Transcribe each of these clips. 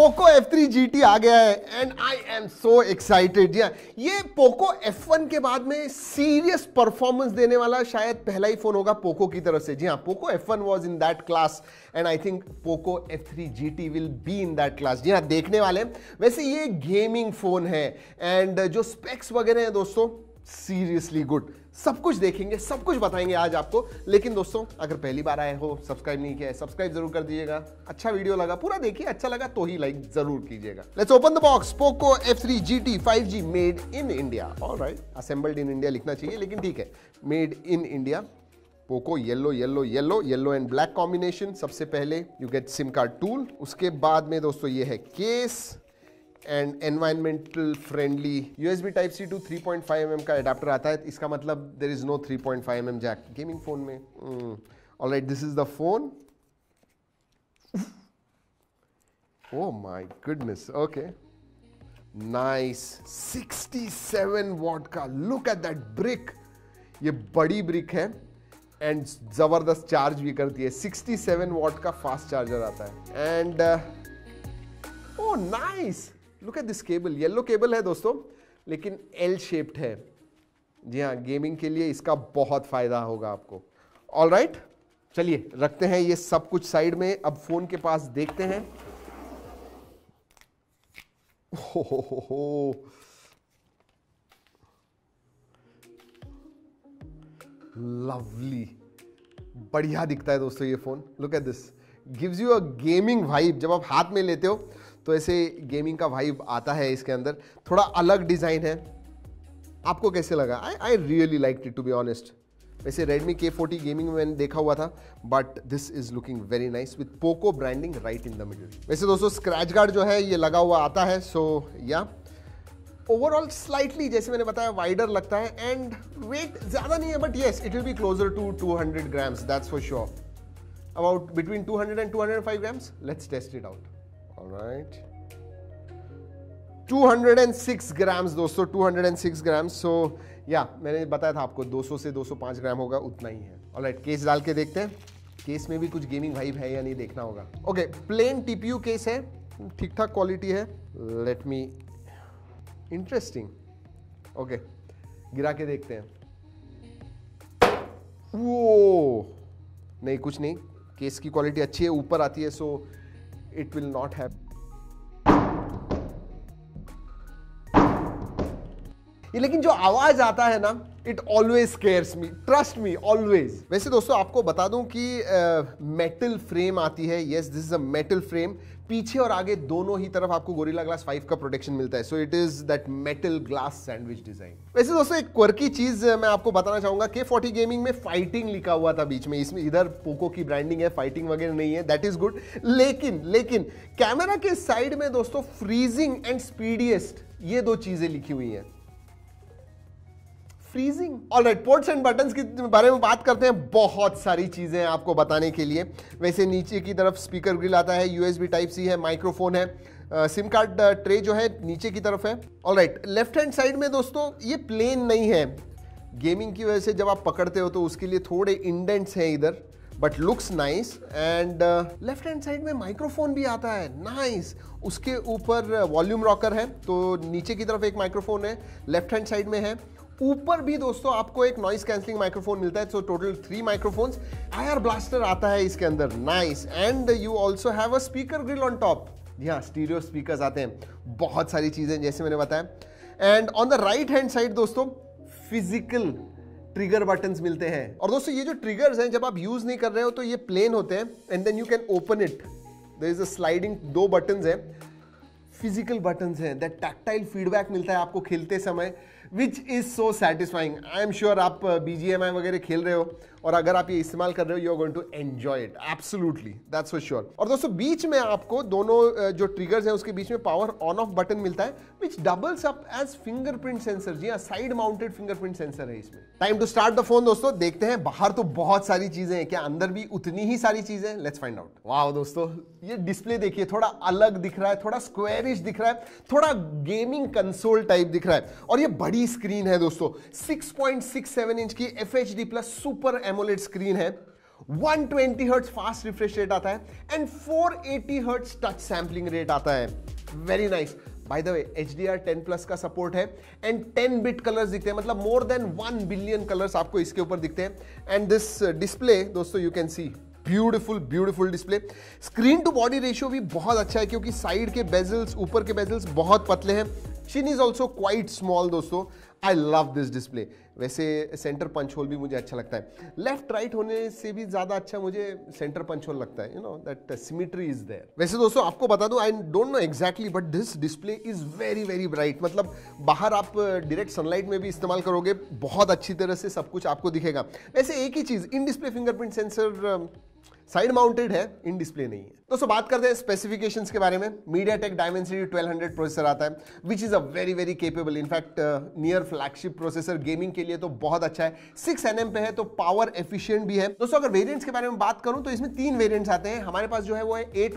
Poco F3 GT आ गया है and I am so excited. ये पोको F1 के बाद में सीरियस परफॉर्मेंस देने वाला शायद पहला ही फोन होगा पोको की तरफ से। जी हाँ, Poco F1 was in that class and I think Poco F3 GT will be in that class. जी हाँ, देखने वाले हैं। वैसे ये गेमिंग फोन है एंड जो स्पेक्स वगैरह हैं दोस्तों सीरियसली गुड। सब कुछ देखेंगे, सब कुछ बताएंगे आज आपको। लेकिन दोस्तों अगर पहली बार आए हो, सब्सक्राइब नहीं किया है, सब्सक्राइब जरूर कर दीजिएगा। अच्छा वीडियो लगा पूरा देखिए, अच्छा लगा तो ही लाइक जरूर कीजिएगा। Let's open the box. Poco F3 GT 5G made in India. Alright, assembled in India लिखना चाहिए लेकिन ठीक है, made in India. Poco yellow yellow yellow yellow and black combination. सबसे पहले you get SIM card tool. उसके बाद में दोस्तों ये है case and environmental friendly USB Type-C to 3.5mm का एडाप्टर आता है। इसका मतलब there is no 3.5mm jack gaming phone में। Alright, this is the phone. Oh my goodness, okay nice. 67 watt का, लुक एट दैट ब्रिक। ये बड़ी brick है एंड जबरदस्त चार्ज भी करती है। 67 वॉट का फास्ट चार्जर आता है and oh nice, look at this cable. Yellow cable है दोस्तों लेकिन L शेप्ड है। जी हाँ, गेमिंग के लिए इसका बहुत फायदा होगा आपको। ऑलराइट, चलिए रखते हैं ये सब कुछ साइड में। अब फोन के पास देखते हैं। हो लवली, बढ़िया दिखता है दोस्तों ये phone. Look at this, gives you a gaming vibe. जब आप हाथ में लेते हो तो ऐसे गेमिंग का वाइब आता है इसके अंदर। थोड़ा अलग डिजाइन है। आपको कैसे लगा? I really like it to be honest. वैसे Redmi K40 गेमिंग में मैंने देखा हुआ था but this is looking very nice with Poco branding right in the middle. वैसे दोस्तों स्क्रैच गार्ड जो है ये लगा हुआ आता है। सो या ओवरऑल स्लाइटली जैसे मैंने बताया वाइडर लगता है एंड वेट ज्यादा नहीं है but yes it will be closer to 200 grams, that's for sure. About between 200 and 205 grams. Let's test it out. Alright, 206 grams दोस्तों, 206 ग्राम्स। सो या मैंने बताया था आपको 200 से 205 ग्राम होगा, उतना ही है। ऑलराइट, केस डाल के देखते हैं। केस में भी कुछ गेमिंग वाइब है या नहीं देखना होगा। ओके, प्लेन TPU केस है, ठीक ठाक क्वालिटी है। Let me, interesting. ओके, गिरा के देखते हैं। वो नहीं, कुछ नहीं, केस की क्वालिटी अच्छी है, ऊपर आती है सो it will not have। ये लेकिन जो आवाज आता है ना, it always scares me, trust me always. वैसे दोस्तों आपको बता दूं कि मेटल फ्रेम आती है। Yes, this is a metal frame. पीछे और आगे दोनों ही तरफ आपको गोरिल्ला ग्लास 5 का प्रोटेक्शन मिलता है। So it is that metal glass sandwich design. वैसे दोस्तों एक क्वर्की चीज मैं आपको बताना चाहूंगा। K40 गेमिंग में फाइटिंग लिखा हुआ था बीच में, इसमें इधर पोको की ब्रांडिंग है, फाइटिंग वगैरह नहीं है, दैट इज गुड। लेकिन कैमरा के साइड में दोस्तों फ्रीजिंग एंड स्पीडिएस्ट, ये दो चीजें लिखी हुई हैं। Freezing. Alright, ports and buttons के बारे में बात करते हैं। बहुत सारी चीजें हैं आपको बताने के लिए। वैसे नीचे की तरफ स्पीकर ग्रिल आता है, USB Type-C है, माइक्रोफोन है, सिम कार्ड ट्रे जो है नीचे की तरफ है। ऑलराइट, लेफ्ट हैंड साइड में दोस्तों ये प्लेन नहीं है। गेमिंग की वजह से जब आप पकड़ते हो तो उसके लिए थोड़े इंडेंट्स हैं इधर, but looks nice. And left hand side में माइक्रोफोन भी आता है, नाइस। उसके ऊपर वॉल्यूम रॉकर है, तो नीचे की तरफ एक माइक्रोफोन है, लेफ्ट हैंड साइड में है। ऊपर भी दोस्तों आपको एक नॉइस कैंसलिंग माइक्रोफोन मिलता है। So total 3 microphones. IR blaster आता है इसके अंदर, nice. And you also have a speaker grill on top. जी हाँ, स्टीरियो स्पीकर्स आते हैं। बहुत सारी चीजें जैसे मैंने बताया। And on the right hand side दोस्तों फिजिकल ट्रिगर बटन्स मिलते हैं। और दोस्तों ये जो ट्रिगर्स हैं जब आप यूज नहीं कर रहे हो तो ये प्लेन होते हैं and then you can open it. There is a sliding, 2 buttons हैं, फिजिकल बटन्स हैं। दैट टैक्टाइल फीडबैक मिलता है आपको खेलते समय, which is so satisfying. I am sure आप BGMI वगैरह खेल रहे हो और अगर आप ये इस्तेमाल कर रहे हो, you are going to enjoy it absolutely, that's for sure. और दोस्तों बीच में आपको दोनों जो ट्रिगर्स हैं उसके बीच में पावर ऑन ऑफ बटन मिलता है, which doubles up as fingerprint sensor. जी हाँ, साइड माउंटेड फिंगरप्रिंट सेंसर है इसमें। Time to start the phone दोस्तों। देखते हैं बाहर तो बहुत सारी चीजें हैं, क्या अंदर भी उतनी ही सारी चीजें? Let's find out. वाओ दोस्तों, ये डिस्प्ले देखिए, थोड़ा अलग दिख रहा है, थोड़ा स्क्वायरिश दिख रहा है, थोड़ा गेमिंग कंसोल टाइप दिख रहा है। और ये बड़ी स्क्रीन है दोस्तों, 6.67 इंच की FHD+ सुपर एमोलेड स्क्रीन है। 120 हर्ट्ज फास्ट रिफ्रेश रेट आता है and 480 hertz touch sampling rate आता है। Very nice. By the way HDR 10 plus का सपोर्ट है एंड 10 बिट कलर्स दिखते हैं, मतलब मोर देन 1 बिलियन कलर्स आपको इसके ऊपर दिखते हैं। एंड दिस डिस्प्ले दोस्तों you can see beautiful display. Screen to body ratio भी बहुत अच्छा है क्योंकि साइड के बेजल्स, ऊपर के बेजल्स बहुत पतले हैं। चिन इज ऑल्सो क्वाइट स्मॉल दोस्तों। I love this display. वैसे सेंटर पंच होल भी मुझे अच्छा लगता है, लेफ्ट राइट होने से भी ज्यादा अच्छा मुझे सेंटर पंच होल लगता है, you know that symmetry is there. वैसे दोस्तों आपको बता दूं, I don't know exactly but this display is very bright, मतलब बाहर आप डायरेक्ट सनलाइट में भी इस्तेमाल करोगे बहुत अच्छी तरह से सब कुछ आपको दिखेगा। वैसे एक ही चीज, in display fingerprint sensor side mounted है, इन डिस्प्ले नहीं है। दोस्तों बात करते हैं स्पेसिफिकेशंस के बारे में। MediaTek Dimensity 1200 प्रोसेसर आता है which is a very capable, in fact near flagship processor, gaming के लिए तो बहुत अच्छा है। 6 nm पे है तो पावर एफिशिएंट भी है। दोस्तों अगर वेरिएंट्स के बारे में बात करूं तो इसमें 3 वेरिएंट्स आते हैं। हमारे पास जो है वो है 8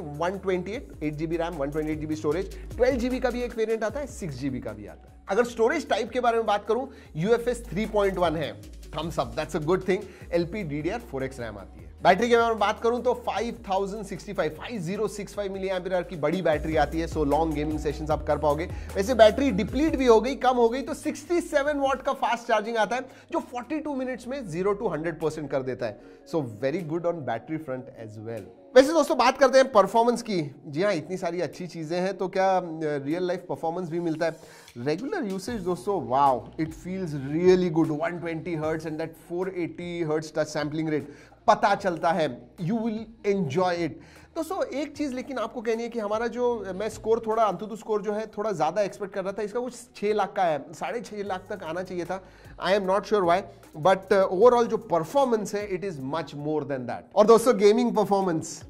GB RAM, 128 GB storage, 12 GB का भी एक वेरिएंट आता है, 6 GB का भी आता है। अगर स्टोरेज टाइप के बारे में बात करूं, UFS 3.1 है, thumbs up, that's a good thing. LPDDR4X RAM आती है। बैटरी के बारे में बात करूं तो 5065 मिली एम्पियर की बड़ी बैटरी आती है, सो लॉन्ग गेमिंग सेशंस आप कर पाओगे। वैसे बैटरी डिप्लीट भी हो गई, कम हो गई तो 67 वॉट का फास्ट चार्जिंग आता है जो 42 मिनट्स में 0 to 100% कर देता है। So very good on battery front as well. वैसे दोस्तों बात करते हैं परफॉर्मेंस की। जी हाँ, इतनी सारी अच्छी चीजें हैं तो क्या रियल लाइफ परफॉर्मेंस भी मिलता है? रेगुलर यूसेज दोस्तों, wow, it feels really good. 120 hertz and that 480 hertz touch sampling rate पता चलता है, यू विल एंजॉय इट। दोस्तों एक चीज लेकिन आपको कहनी है कि हमारा जो मैं स्कोर थोड़ा अंतुतु स्कोर जो है थोड़ा ज्यादा एक्सपेक्ट कर रहा था, इसका कुछ 6 लाख का है, 6.5 लाख तक आना चाहिए था। आई am not sure why, but overall जो परफॉर्मेंस है it is much more than that. और दोस्तों gaming performance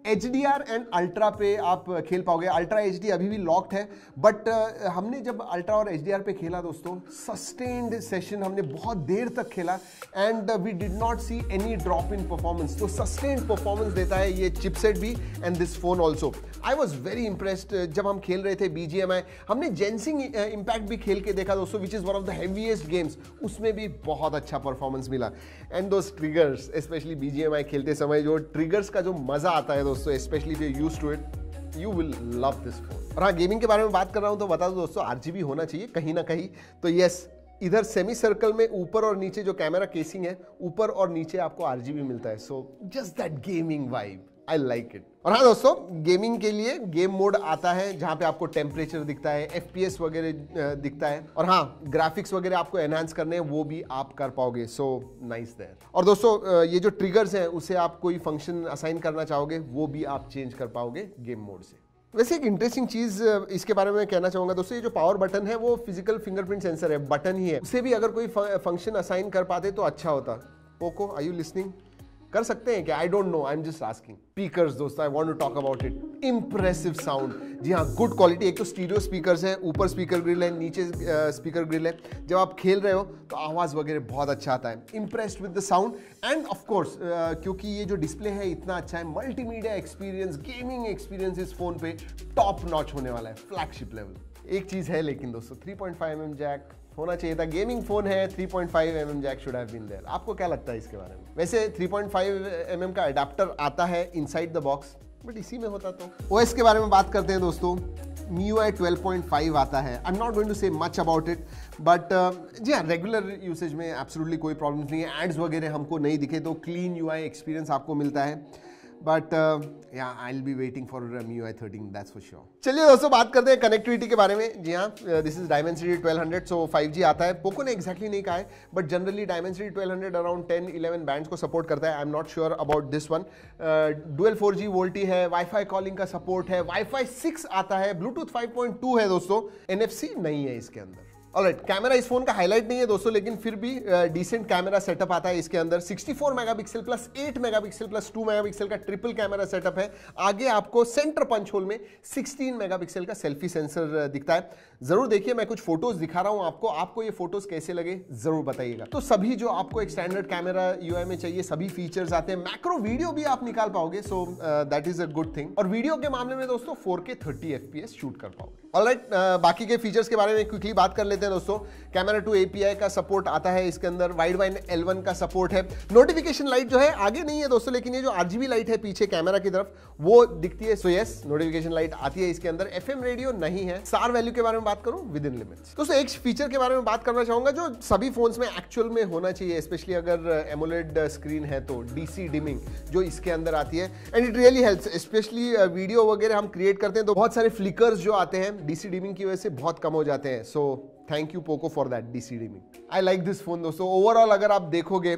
HDR and ultra पे आप खेल पाओगे। अल्ट्रा HD अभी भी लॉक्ड है, बट हमने जब अल्ट्रा और HDR पे खेला दोस्तों, सस्टेन्ड सेशन हमने बहुत देर तक खेला and we did not see any drop in performance. तो सस्टेन्ड परफॉर्मेंस देता है ये चिपसेट भी and this phone also. I was very impressed जब हम खेल रहे थे BGMI। हमने जेंसिंग इम्पैक्ट भी खेल के देखा दोस्तों, which is one of the heaviest games, उसमें भी बहुत अच्छा परफॉर्मेंस मिला। And those triggers, specially BGMI खेलते समय जो ट्रिगर्स का जो मजा आता है दोस्तों, specially if you used to it, you will love this phone. और हाँ, गेमिंग के बारे में बात कर रहा हूं तो बता दो दोस्तों, RGB होना चाहिए कहीं ना कहीं। तो यस, इधर सेमी सर्कल में ऊपर और नीचे जो कैमरा केसिंग है, ऊपर और नीचे आपको RGB मिलता है। So just that gaming vibe, I like it. और हाँ दोस्तों, गेमिंग के लिए गेम मोड आता है जहां पे आपको टेम्परेचर दिखता है, FPS वगैरह दिखता है, और हाँ ग्राफिक्स वगैरह आपको एनहांस करने हैं वो भी आप कर पाओगे। So nice there. और दोस्तों ये जो ट्रिगर्स हैं उसे आप कोई फंक्शन असाइन करना चाहोगे वो भी आप चेंज कर पाओगे गेम मोड से। वैसे एक इंटरेस्टिंग चीज इसके बारे में कहना चाहूंगा दोस्तों, ये जो पावर बटन है वो फिजिकल फिंगरप्रिंट सेंसर है, बटन ही है, उसे भी अगर कोई फंक्शन असाइन कर पाते तो अच्छा होता। Poco, are you listening? कर सकते हैं क्या? I don't know, I am just asking. Speakers दोस्तों, I want to talk about it. Impressive sound, जी हाँ, गुड क्वालिटी। एक तो स्टीरियो स्पीकर्स हैं, ऊपर स्पीकर ग्रिल है, नीचे स्पीकर ग्रिल है। जब आप खेल रहे हो तो आवाज वगैरह बहुत अच्छा आता है। Impressed with the sound end of course क्योंकि ये जो डिस्प्ले है इतना अच्छा है, मल्टीमीडिया एक्सपीरियंस, गेमिंग एक्सपीरियंस इस फोन पे टॉप नॉच होने वाला है, फ्लैगशिप लेवल। एक चीज है लेकिन दोस्तों, 3.5 mm जैक होना चाहिए था। गेमिंग फोन है, 3.5 mm jack should have been there. आपको क्या लगता है इसके बारे में? वैसे 3.5 mm का अडेप्टर आता है इनसाइड द बॉक्स, बट इसी में होता तो। OS के बारे में बात करते हैं दोस्तों, MIUI 12.5 आता है। I am not going to say much about it, but जी हाँ, रेगुलर यूसेज में एब्सोल्युटली कोई प्रॉब्लम नहीं है। एड्स वगैरह हमको नहीं दिखे तो क्लीन UI एक्सपीरियंस आपको मिलता है। But I will be waiting for MIUI 13, that's for sure. चलिए दोस्तों बात करते हैं कनेक्टिविटी के बारे में। जी हाँ, this is Dimensity 1200, so 5G आता है। पोको ने एक्जैक्टली नहीं कहा है, but generally Dimensity 1200 around 10-11 bands को सपोर्ट करता है। I am not sure about this one. Dual 4G VoLTE है, वाईफाई कॉलिंग का सपोर्ट है, Wi-Fi 6 आता है, Bluetooth 5.2 है दोस्तों, NFC नहीं है इसके अंदर। ऑलराइट, कैमरा इस फोन का हाईलाइट नहीं है दोस्तों, लेकिन फिर भी डिसेंट कैमरा सेटअप आता है इसके अंदर। 64 megapixel plus 8 megapixel plus 2 megapixel का ट्रिपल कैमरा सेटअप है। आगे आपको सेंटर पंच होल में 16 मेगापिक्सल का सेल्फी सेंसर दिखता है। जरूर देखिए, मैं कुछ फोटोज दिखा रहा हूं आपको ये फोटोज कैसे लगे जरूर बताइएगा। तो सभी जो आपको एक स्टैंडर्ड कैमरा UI में चाहिए, सभी फीचर्स आते हैं। मैक्रो वीडियो भी आप निकाल पाओगे, so that is a good thing. और वीडियो के मामले में दोस्तों 4K 30 FPS शूट कर पाओगे। ऑलराइट, बाकी के फीचर्स के बारे में क्विकली बात कर लेते हैं। लेते हैं दोस्तों। कैमरा टू API का सपोर्ट आता है इसके अंदर, वाइड वाइन L1 का सपोर्ट है। नोटिफिकेशन लाइट जो है आगे नहीं है दोस्तों, लेकिन ये जो RGB लाइट है पीछे कैमरा की तरफ वो दिखती है। सो यस, नोटिफिकेशन लाइट आती है इसके अंदर। FM रेडियो नहीं है। SAR वैल्यू के बारे में बात करूं, विद इन लिमिट्स। दोस्तों एक फीचर के बारे में बात करना चाहूंगा जो सभी फोन्स में एक्चुअल में होना चाहिए, स्पेशली अगर एमोलेड स्क्रीन है तो, DC डिमिंग जो इसके अंदर आती है। And it really helps, specially video वगैरह हम क्रिएट करते हैं तो बहुत सारे फ्लिकर्स जो आते हैं DC डिमिंग की वजह से बहुत कम हो जाते हैं। So thank you Poco for that DC dimming. I like this phone दोस्तों। ओवरऑल अगर आप देखोगे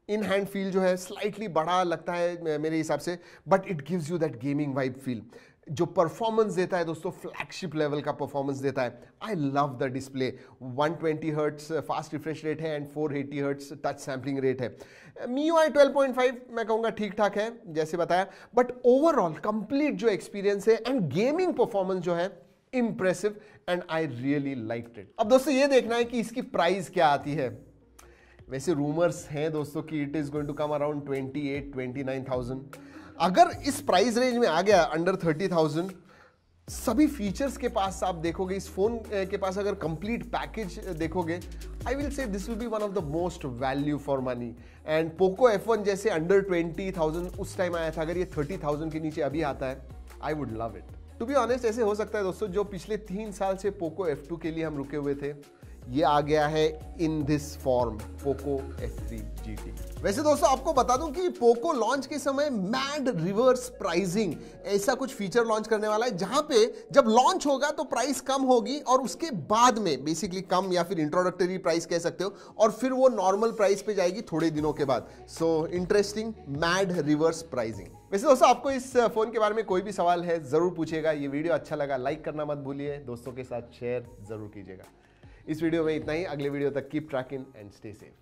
इन हैंड फील जो है स्लाइटली बड़ा लगता है मेरे हिसाब से, but it gives you that gaming vibe feel. जो परफॉर्मेंस देता है दोस्तों, फ्लैगशिप लेवल का परफॉर्मेंस देता है। I love the display. 120 hertz fast refresh rate है and 480 hertz touch sampling rate है। MIUI 12.5 मैं कहूँगा ठीक ठाक है जैसे बताया, बट ओवरऑल कंप्लीट जो एक्सपीरियंस है एंड गेमिंग परफॉर्मेंस जो है impressive and I really liked it. अब दोस्तों ये देखना है कि इसकी प्राइस क्या आती है। वैसे रूमर्स हैं दोस्तों कि it is going to come around 28-29,000। अगर इस प्राइस रेंज में आ गया अंडर 30,000, सभी फीचर्स के पास आप देखोगे, इस फोन के पास अगर कंप्लीट पैकेज देखोगे, I will say this will be one of the most value for money. And Poco F1 जैसे अंडर 20,000 उस टाइम आया था, अगर ये 30,000 के नीचे अभी आता है, I would love it. To be honest ऐसे हो सकता है दोस्तों, जो पिछले 3 साल से पोको F2 के लिए हम रुके हुए थे, ये आ गया है in this form, Poco F3 GT। वैसे दोस्तों आपको बता दूं कि पोको लॉन्च के समय मैड रिवर्स प्राइसिंग ऐसा कुछ फीचर लॉन्च करने वाला है, जहां पे जब लॉन्च होगा तो प्राइस कम होगी और उसके बाद में बेसिकली कम या फिर इंट्रोडक्टरी प्राइस कह सकते हो, और फिर वो नॉर्मल प्राइस पे जाएगी थोड़े दिनों के बाद। So interesting, mad reverse pricing. वैसे दोस्तों आपको इस फोन के बारे में कोई भी सवाल है जरूर पूछिएगा। ये वीडियो अच्छा लगा लाइक करना मत भूलिए, दोस्तों के साथ शेयर जरूर कीजिएगा। इस वीडियो में इतना ही। अगले वीडियो तक keep trekking and stay safe.